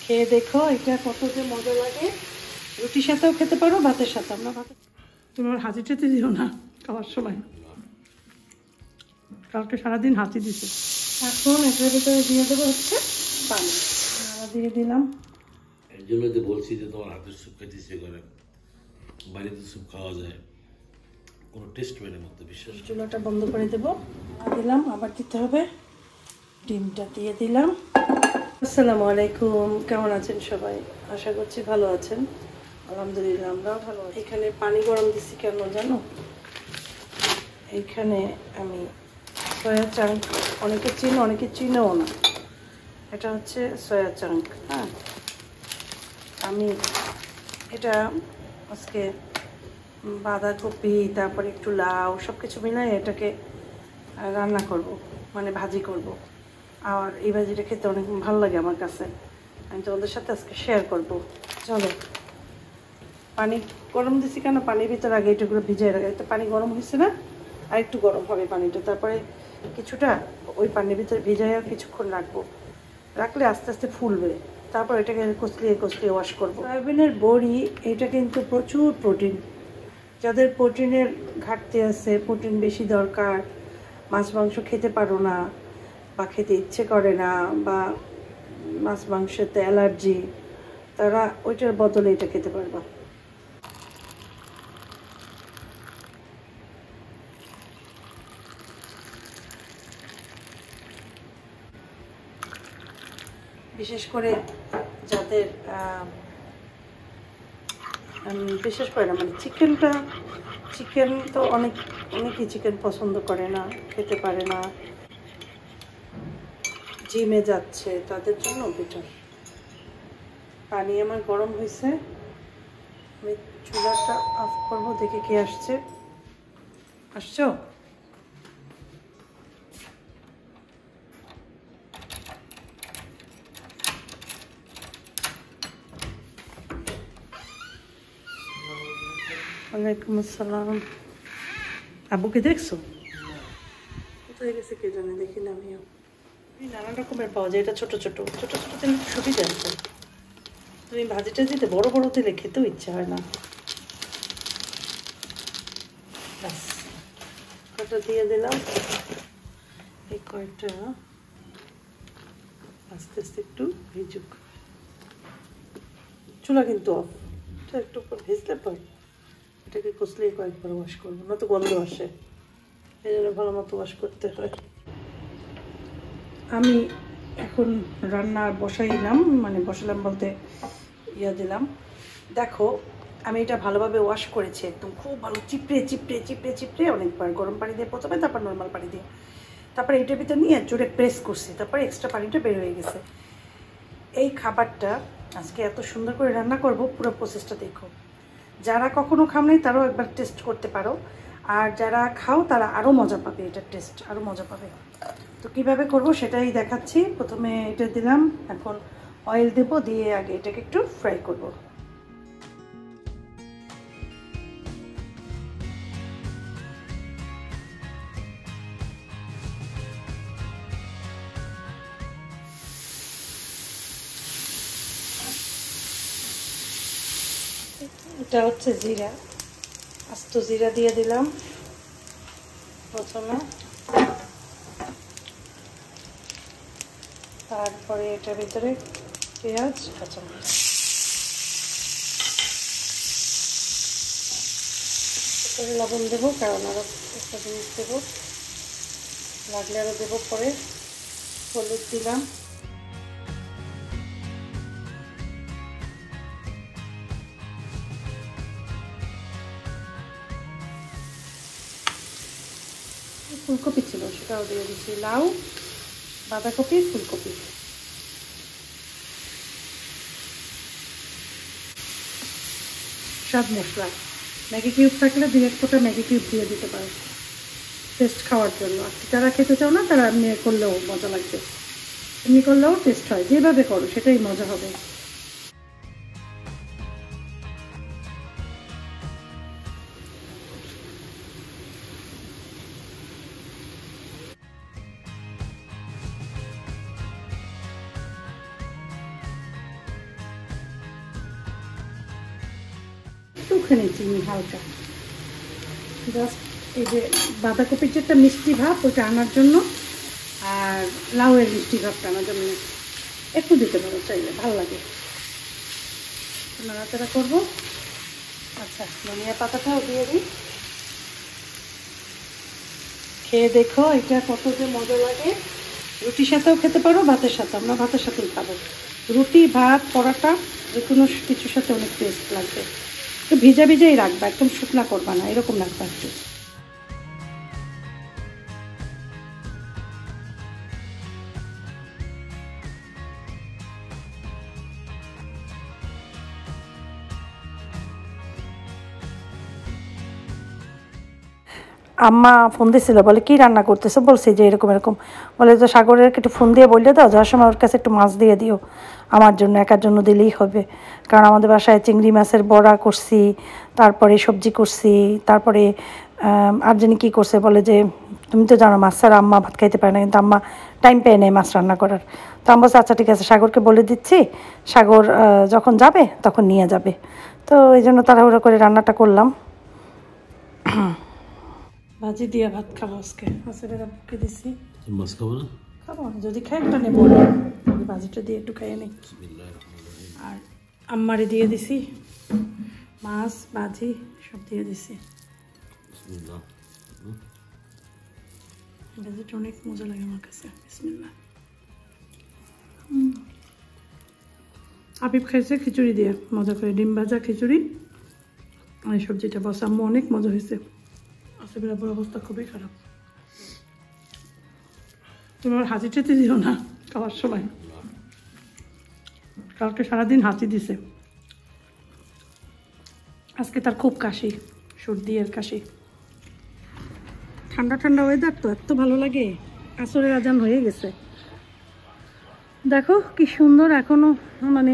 খেয়ে দেখো এটা কত যে মজা লাগে। রুটির সাথেও খেতে পারো, ভাতের সাথে। আমরা ভাত, তুমি আমার হাঁচি টেতে দিও না খাওয়ার সময়, কালকে সারাদিন হাঁচি দিছে। এখন এটার ভিতরে দিয়ে দেবো হচ্ছে পানি, দিয়ে দিলাম। এর জন্য তো বলছি যে তোমার হাতের স্যুপ খেতে ইচ্ছে করে, বাড়িতে স্যুপ খাওয়া যায়, কোনো টেস্ট হয় না মধ্যে, বিশ্বাস। চুলাটা বন্ধ করে দেবো, দিলাম। আবার দিতে হবে, ডিমটা দিয়ে দিলাম। আসসালামু আলাইকুম, কেমন আছেন সবাই? আশা করছি ভালো আছেন। আলহামদুলিল্লাহ আমরাও ভালো আছি। এখানে পানি গরম দিচ্ছি কেন জানো? এইখানে আমি সয়া চাঙ্ক, অনেকে চিনো অনেকে চিনেও না, এটা হচ্ছে সয়া চাঙ্ক। হ্যাঁ, আমি এটা আজকে বাঁধাকপি, তারপরে একটু লাউ, সব কিছু মিলাই এটাকে রান্না করব, মানে ভাজি করব। আর এই ভাজিটা খেতে অনেক ভালো লাগে আমার কাছে, আমি তোমাদের সাথে আজকে শেয়ার করব। চলো, পানি গরম দিছি কেন, পানির ভিতরে আগে এটাগুলো ভিজিয়ে রাখা। তো পানি গরম হয়েছে না, আর একটু গরম হবে পানিটা, তারপরে কিছুটা ওই পানির ভিতরে ভিজাইয়া কিছুক্ষণ রাখবো। রাখলে আস্তে আস্তে ফুলবে, তারপর এটাকে কচলিয়ে কচলিয়ে ওয়াশ করবো। সয়াবিনের বড়ি, এটা কিন্তু প্রচুর প্রোটিন। যাদের প্রোটিনের ঘাটতি আছে, প্রোটিন বেশি দরকার, মাছ মাংস খেতে পারো না বা খেতে ইচ্ছে করে না, বা মাছ মাংসতে অ্যালার্জি, তারা ওইটার বদলে এটা খেতে পারবা। বিশেষ করে যাদের বিশেষ করে না, মানে চিকেন তো অনেকেই চিকেন পছন্দ করে না, খেতে পারে না, জিমে যাচ্ছে, তাদের জন্য বেটার। পানি আমার গরম হয়েছে, আমি চুলাটা অফ করবো। দেখে কে আসছে, আসছো? ওয়ালাইকুম আসসালাম। আব্বুকে দেখছো? কোথায় গেছে কে জানে, দেখি না আমিও। নানান রকমের পাওয়া যায়, এটা ছোট ছোট ছোট ছোট তেল সুবিধা আছে। তুমি ভাজিটা দিতে বড় বড় তেলে খেতেও ইচ্ছা হয় না। ব্যাস, কটা দিয়ে দিলাম। এই কয়টা আস্তে আস্তে একটু ভিজুক। চুলা কিন্তু অফ, এটা একটু উপর ভেজলে পরে এটাকে কষলিয়ে কয়েকবার ওয়াশ করবো, না তো গন্ধ আসে, এই জন্য ভালো মতো ওয়াশ করতে হয়। আমি এখন রান্না বসাইলাম, মানে বসালাম বলতে দিলাম। দেখো, আমি এটা ভালোভাবে ওয়াশ করেছি, একদম খুব ভালো চিপড়ে চিপড়ে চিপড়ে চিপড়ে অনেকবার, গরম পানি দিয়ে প্রথমে, তারপর নর্মাল পানি দিয়ে, তারপরে এটার ভিতরে নিয়ে জোরে প্রেস করছি, তারপরে এক্সট্রা পানিটা বের হয়ে গেছে। এই খাবারটা আজকে এত সুন্দর করে রান্না করব, পুরো প্রসেসটা দেখো। যারা কখনো খাও নাই তারাও একবার টেস্ট করতে পারো, আর যারা খাও তারা আরও মজা পাবে, এটার টেস্ট আরও মজা পাবে। তো কীভাবে করব সেটাই দেখাচ্ছি। প্রথমে এটা দিলাম, এখন অয়েল দেবো, দিয়ে আগে এটাকে একটু ফ্রাই করব। এটা হচ্ছে জিরা, আস্ত জিরা দিয়ে দিলাম প্রথমে, তারপরে এটার ভিতরে পেঁয়াজ, কাঁচামরিচ, করে লবণ দেবো, কারণ আরও একটা জিনিস দেবো, লাগলে আরও দেবো পরে। হলুদ দিলাম, ফুলকপি ছিল সেটাও দিয়ে দিচ্ছি, লাউ, বাঁধাকপি, ফুলকপি। স্বাদ মশলা, ম্যাগি কিউব থাকলে 2-1 ফোঁটা ম্যাগি কিউব দিয়ে দিতে পারো টেস্ট খাওয়ার জন্য। আর যারা খেতে চাও না তারা এমনি করলেও মজা লাগবে, এমনি করলেও টেস্ট হয়, যেভাবে করো সেটাই মজা হবে। একটুখানি চিনি হালকা, জাস্ট এই যে বাঁধাকপির যে একটা মিষ্টি ভাব ওটা আনার জন্য, আর লাউয়ের মিষ্টি ভাবটা আনার জন্য একটু দিতে পারো চাইলে, ভালো লাগে। নাড়াচাড়া করবো। আচ্ছা, ধনিয়া পাতাটাও দিয়ে দিই। খেয়ে দেখো এটা কত যে মজা লাগে। রুটির সাথেও খেতে পারো, ভাতের সাথে, আমরা ভাতের সাথেই খাবো। রুটি, ভাত, পরোটা যে কোনো কিছুর সাথে অনেক টেস্ট লাগবে। একটু ভিজা ভিজাই রাখবা, একদম শুকনা করবা না, এরকম রাখবা একটু। আম্মা ফোন দিয়েছিল, বলে কি রান্না করতেছো, বলছি যে এরকম এরকম, বলে তো সাগরের একটু ফোন দিয়ে বললে দাও, যাওয়ার সময় ওর কাছে একটু মাছ দিয়ে দিও, আমার জন্য, একার জন্য দিলেই হবে। কারণ আমাদের বাসায় চিংড়ি মাছের বড়া করছি, তারপরে সবজি করছি, তারপরে আর জানি কী করছে, বলে যে তুমি তো জানো মাছ ছাড়া আম্মা ভাত খাইতে পারে না, কিন্তু আম্মা টাইম পেয়ে নেয় মাছ রান্না করার। তো আমি বলছি আচ্ছা ঠিক আছে, সাগরকে বলে দিচ্ছি, সাগর যখন যাবে তখন নিয়ে যাবে। তো এই জন্য তাড়াহুড়ো করে রান্নাটা করলাম। ভাজি দিয়ে ভাত খাবো আজকে, মাছের বুকে দিছি। মাছ খাবো না? খাবো, যদি খাই একটা নেবো, ভাজিটা দিয়ে একটু খাইয়ে নিই। আর আম্মারে দিয়ে দিছি মাছ, ভাজি সব দিয়ে দিছি। ভাজিটা অনেক মজা লাগে আমার কাছে। বিসমিল্লাহ। আবিব খাইছে খিচুড়ি দিয়ে মজা করে, ডিম ভাজা, খিচুড়ি, এই সবজিটা বস। আম্মু অনেক মজা হয়েছে। আসলে অবস্থা খুবই খারাপ। তোমার হাঁচি টেতে দিও না খাওয়ার সময়, কালকে সারাদিন হাঁচি দিছে, আজকে তার খুব কাশি, সর্দি আর কাশি। ঠান্ডা ঠান্ডা ওয়েদার তো এত ভালো লাগে। আসরের আজান হয়ে গেছে, দেখো কি সুন্দর। এখনো মানে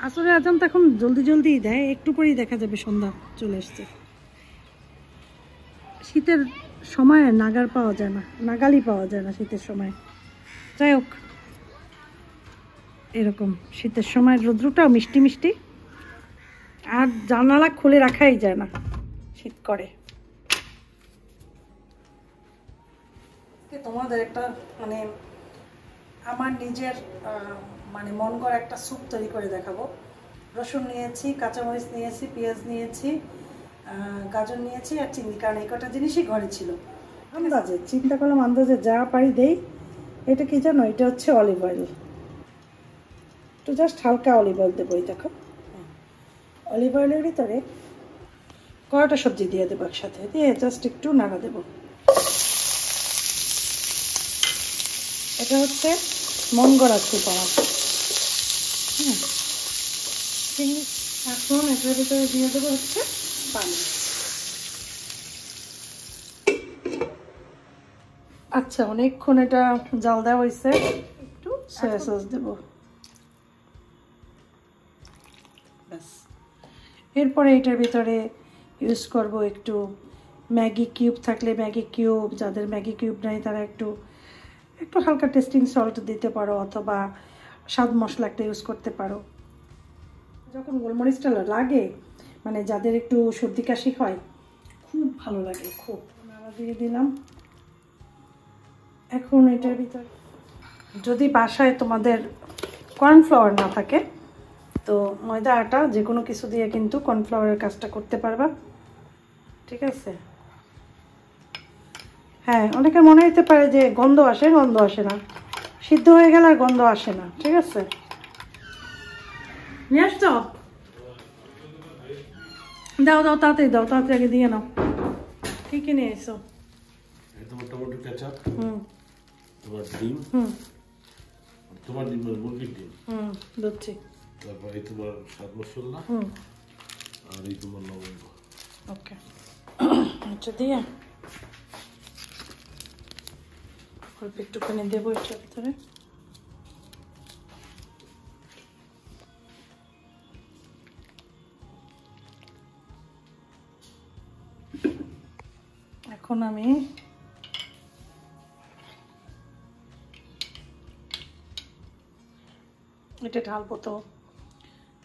আসরের আজান তো এখন জলদি জলদি দেয়, একটু পরেই দেখা যাবে সন্ধ্যা চলে আসছে। শীতের সময় নাগাল পাওয়া যায় না, নাগালই পাওয়া যায় না শীতের সময়। যাই হোক, এরকম শীতের সময় রৌদ্রটাও মিষ্টি মিষ্টি, আর জানালা খুলে রাখাই যায় না, শীত করে। তোমাদের একটা মানে আমার নিজের মানে মন করা একটা স্যুপ তৈরি করে দেখাবো। রসুন নিয়েছি, কাঁচামরিচ নিয়েছি, পেঁয়াজ নিয়েছি, গাজর নিয়েছি আর চিনি, কারণ এই কটা জিনিসই ঘরে ছিল। আন্দাজে চিন্তা করলাম, আন্দাজে যা পারি দেই। এটা কি জানো, এটা হচ্ছে অলিভ অয়েল, তো জাস্ট হালকা অলিভ অয়েল দেবো। এই দেখো, অলিভ অয়েলের ভিতরে কয়টা সবজি দিয়ে দেবো একসাথে, দিয়ে জাস্ট একটু নাড়া দেবো। এটা হচ্ছে মন গড়া স্যুপ আমার। এখন এটার ভিতরে দিয়ে দেবো হচ্ছে পানি। আচ্ছা, অনেকক্ষণ এটা জাল দেওয়া হয়েছে, একটু সয়া সস দেবো, ব্যাস। এরপরে এটার ভিতরে ইউজ করব একটু ম্যাগি কিউব, থাকলে ম্যাগি কিউব, যাদের ম্যাগি কিউব নাই তারা একটু একটু হালকা টেস্টিং সল্ট দিতে পারো, অথবা স্বাদ মশলা একটা ইউজ করতে পারো। যখন গোলমরিচটা লাগে, মানে যাদের একটু সর্দি কাশি হয়, খুব ভালো লাগে, খুব। নাড়া দিয়ে দিলাম। এখন এটার ভিতরে যদি বাসায় তোমাদের কর্নফ্লাওয়ার না থাকে, তো ময়দা আটা যে কোনো কিছু দিয়ে কিন্তু কর্নফ্লাওয়ারের কাজটা করতে পারবা, ঠিক আছে? হ্যাঁ, অনেকের মনে হতে পারে যে গন্ধ আসে, গন্ধ আসে না, সিদ্ধ হয়ে গেলে আর গন্ধ আসে না, ঠিক আছে? নিয়ে আসছো? দাও দাও, তাড়াতাড়ি দাও, তাড়াতাড়ি আগে দিয়ে নাও। কি কি নিয়ে এসো? তোমার টমেটো কেচাপ, হুম, তোমার ডিম, হুম, তোমার ডিম মুরগির ডিম, দুধছি, তারপর এই তোমার স্বাদ মশলা, আর এই তোমার লবঙ্গ। ওকে, আচ্ছা দিয়ে অল্প একটুখানি দেবো এটার ভিতরে। এখন আমি এটা ঢালবো, তো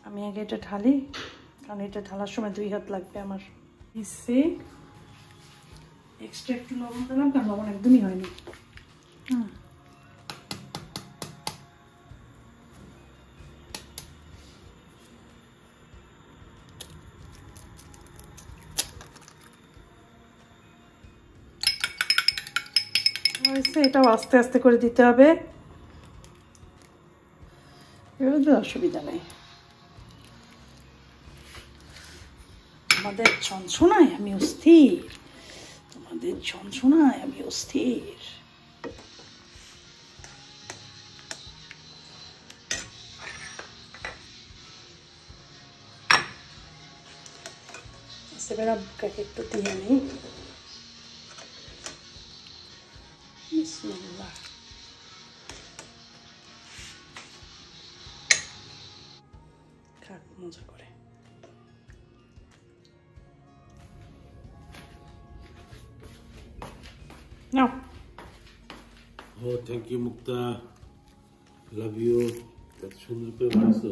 আমি আগে এটা ঢালি, কারণ এটা ঢালার সময় 2 হাত লাগবে আমার। এসে এক্সট্রা একটু লবণ দিলাম, কারণ লবণ একদমই হয়নি। হ্যাঁ, এটাও আস্তে আস্তে করে দিতে হবে, অসুবিধা নেই। তোমাদের ছনছনায় আমি অস্থির, তোমাদের ছনছনায় আমি অস্থির। সেবার আব্বুকে একটু দিয়ে নিই। বিসমিল্লাহ। খাক মজা করে। নাও। ও thank you Mukta, love you. এত সুন্দর করে বানাইছো,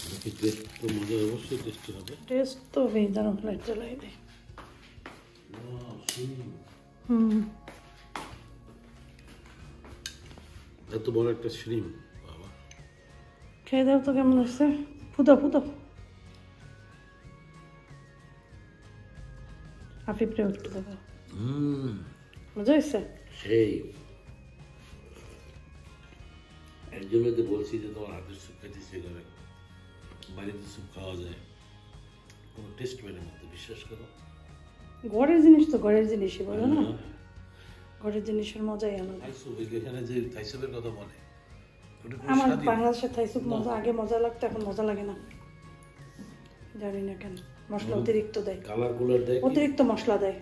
দেখি টেস্ট তো মজা, অবশ্যই টেস্টি হবে। টেস্ট তো দারুণ লাইট জ্বালাই দেয়। এত বড় একটা শ্রিম, বাবা। খেয়ে দাও তো কেমন হচ্ছে। ফুটো ফুটো। হাফিফরে একটু দেবো। মজা হয়েছে সেই, এর জন্য তো বলছি যে তোমার হাতের স্যুপ খেতে ইচ্ছে করে। বাড়িতে স্যুপ খাওয়া যায়, কোনো টেস্ট পেলে মতো, বিশ্বাস করো। ঘরের জিনিস তো ঘরের জিনিসই, বলো না, ঘরের জিনিসের মজাই আলাদা। এখানে যে থাই স্যুপের কথা বলে, আমার বাংলাদেশের থাই স্যুপ মজা, আগে মজা লাগতো, এখন মজা লাগে না, জানি না কেন। মশলা অতিরিক্ত দেয়, কালার কুলার দেয়, অতিরিক্ত মশলা দেয়।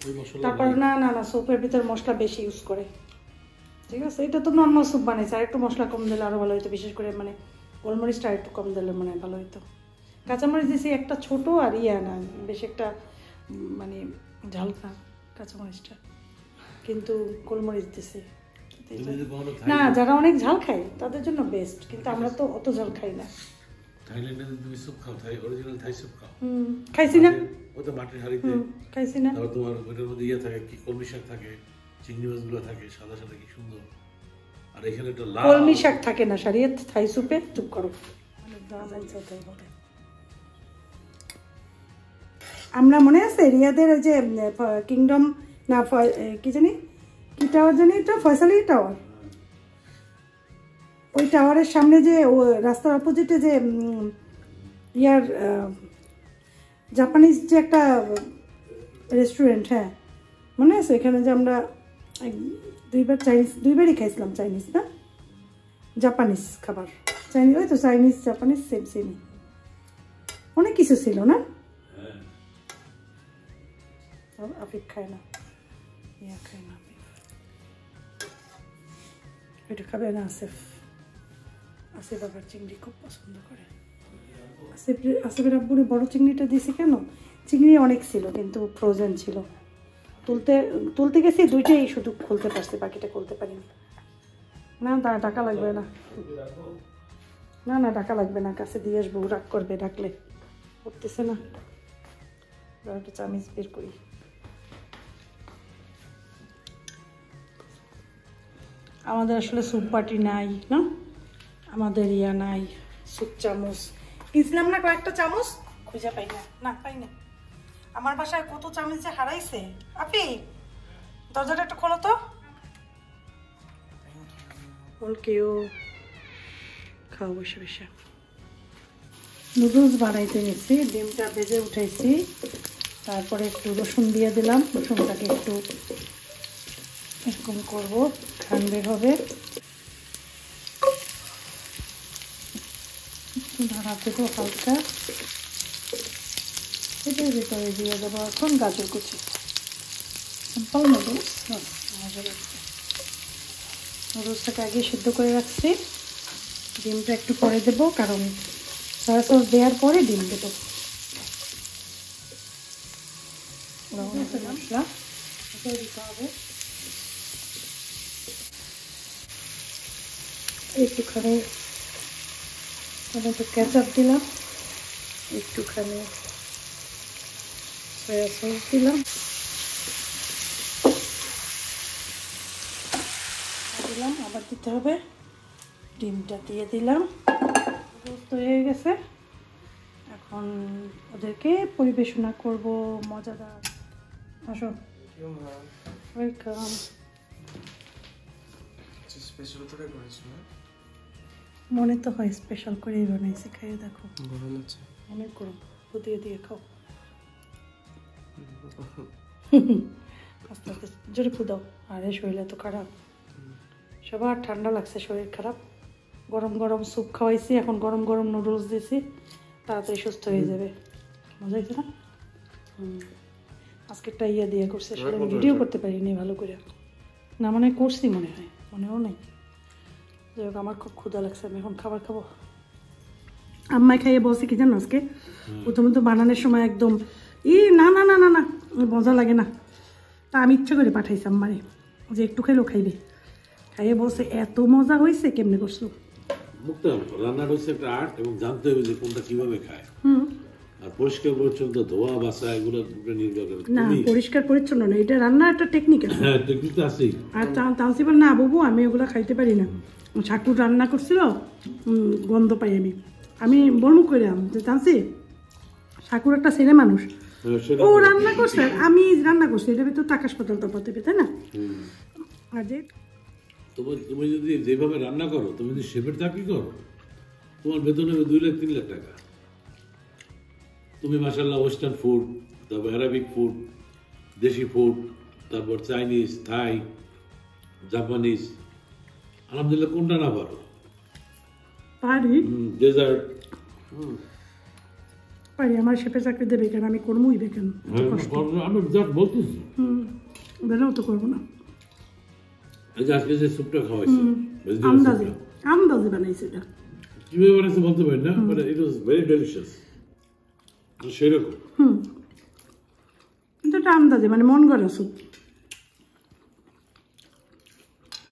ওই মশলা তারপর না না না স্যুপের ভিতর মশলা বেশি ইউজ করে। ঠিক আছে, এটা তো নর্মাল স্যুপ বানাইছে, আর একটু মশলা কম দিলে আরো ভালো হইতো, বিশেষ করে মানে গোলমরিচটা আর একটু কম দিলে মানে ভালো হইতো। কাঁচামরিচ দিয়েছি একটা ছোট, আর না বেশি একটা মানে ঝাল না কাঁচামরিচটা, কিন্তু গোলমরিচ দিছি। না, যারা অনেক ঝাল খায় তাদের জন্য বেস্ট, কিন্তু আমরা তো অত ঝাল খাই না। থাইল্যান্ডে তুমি স্যুপ খাও, থাই অরিজিনাল থাই স্যুপ খাও। খাইছি না, ওই তো মাটির হাঁড়িতে খাইছি না। তারপর তোমার ওইটার মধ্যে ইয়ে থাকে, কি কলমি শাক থাকে, চিংড়ি মাছগুলো থাকে সাদা সাদা, কি সুন্দর। আর এখানে একটা লাল কলমি শাক থাকে না শারিয়াত থাই স্যুপে, চুপ করো। আমরা মনে আছে রিয়াদের যে কিংডম না কি জানি কি টাওয়ার জানি, এটা ফয়সালি টাওয়ার, ওই টাওয়ারের সামনে যে রাস্তার অপোজিটে যে ইয়ার জাপানিজ যে একটা রেস্টুরেন্ট, হ্যাঁ মনে আছে, এখানে যে আমরা দুইবারই খাইছিলাম চাইনিজ, না জাপানিজ খাবার, চাইনিজ, ওই তো চাইনিজ জাপানিজ সেম সেমই, অনেক কিছু ছিল না। আফিফ খায় না, ইয়া খায় না, এটা খাবে না আসিফ। আসিফ আবার চিংড়ি খুব পছন্দ করে। আসিফের আব্বুরে বড় চিংড়িটা দিয়েছি কেন, চিংড়ি অনেক ছিল কিন্তু ফ্রোজেন ছিল, তুলতে গেছি দুইটাই শুধু খুলতে পারছি, বাকিটা খুলতে পারিনি। না টাকা লাগবে না, না না টাকা লাগবে না, কাছে দিয়ে আসবো, রাগ করবে ডাকলে, করতেছে না। একটা চামিচ বের করি। আমাদের আসলে স্যুপ বাটি নাই না, আমাদের ইয়া নাই, স্যুপ চামচ কিনছিলাম না, কয়েকটা চামচ খুঁজে পাই না, না পাই না। আমার বাসায় কত চামচ যে হারাইছে। আপনি দরজাটা একটু খোলো তো। কেউ খাও বসে বসে। নুডলস বানাইতে গেছি, ডিমটা ভেজে উঠাইছি, তারপরে একটু রসুন দিয়ে দিলাম, রসুনটাকে একটু এরকম করবো, ঘ্রাণ বের হবে। ঢাকা দেবো হালকা, এটার ভিতরে দিয়ে দেবো এখন গাজর কুচি, সিম্পল নুডলস। নুডলসটাকে আগে সিদ্ধ করে রাখছি, ডিমটা একটু পরে দেবো, কারণ সয়া সস দেওয়ার পরে ডিম দেবো। মশলা দিতে হবে, একটুখানি টমেটো কেচাপ দিলাম, একটুখানি সয়া সস দিলাম, আবার দিতে হবে, ডিমটা দিয়ে দিলাম। তৈরি হয়ে গেছে, এখন ওদেরকে পরিবেশনা করব মজাদার। আসো, ওয়েলকাম। মনে তো হয় স্পেশাল করেই বানাইছি, খাইয়ে দেখো। অনেক গরম, দিয়ে দিয়ে খাও। আস্তে আস্তে জোরে ফুদাও। আরে শরীর এত খারাপ, সবার ঠান্ডা লাগছে, শরীর খারাপ। গরম গরম স্যুপ খাওয়াইছি, এখন গরম গরম নুডলস দিয়েছি, তাড়াতাড়ি সুস্থ হয়ে যাবে। মজা হয়েছে না? আজকে একটা ইয়ে দিয়ে করছে, আসলে আমি ভিডিও করতে পারিনি ভালো করে। না মানে করছি মনে হয়, মনেও নেই। যাই হোক, আমার খুব ক্ষুধা লাগছে, আমি এখন খাবার খাবো। আম্মাই খাইয়ে বলছে কি জানো, আজকে প্রথমে তো বানানোর সময় একদম না না না না না মজা লাগে না, তা আমি ইচ্ছা করে পাঠাইছি আম্মারে যে একটু খাইলেও খাইবে। খাইয়ে বলছে এত মজা হয়েছে, কেমনে করছো? রান্নার হচ্ছে একটা আর্ট, এবং জানতে হবে যে কোনটা কিভাবে খায়। আর পরিষ্কার পরিচ্ছন্ন ধোয়া বাসা এগুলো নির্ভর করে না, পরিষ্কার পরিচ্ছন্ন না, এটা রান্নার একটা টেকনিক আছে। হ্যাঁ, টেকনিক তো আছেই। আর তানসি বল না বাবু, আমি ওগুলো খাইতে পারি না। ঠাকুর রান্না করছিল, গন্ধ পাই আমি বলমু কইলাম যে তানসি, ঠাকুর একটা ছেলে মানুষ, ও রান্না করছে, আমি রান্না করছি, এটা তো আকাশ পাতাল তফাৎ হবে, তাই না? আর যে তুমি যদি যেভাবে রান্না করো, তুমি যদি শেফের চাকরি করো, তোমার বেতন হবে 2 লাখ 3 লাখ টাকা। তুমি মাশাআল্লাহ ওয়েস্টার্ন ফুড, তারপর অ্যারাবিক ফুড, দেশি ফুড, তারপর চাইনিজ, থাই, জাপানিজ, আলহামদুলিল্লাহ কোনটা না পারো? পারি, ডেজার্ট পারি। আমার শেফের চাকরি দেবে কেন? আমি করবোই বেকেন, আমি জাস্ট বলতেছি। বেলেও তো করবো না। এই যে আজকে যে স্যুপটা খাওয়াইছি, আন্দাজে আন্দাজে বানাইছি, এটা কিভাবে বানাইছে বলতে পারি না, but it was very delicious. সেরকম কিন্তু এটা আন্দাজে, মানে মন গড়া স্যুপ।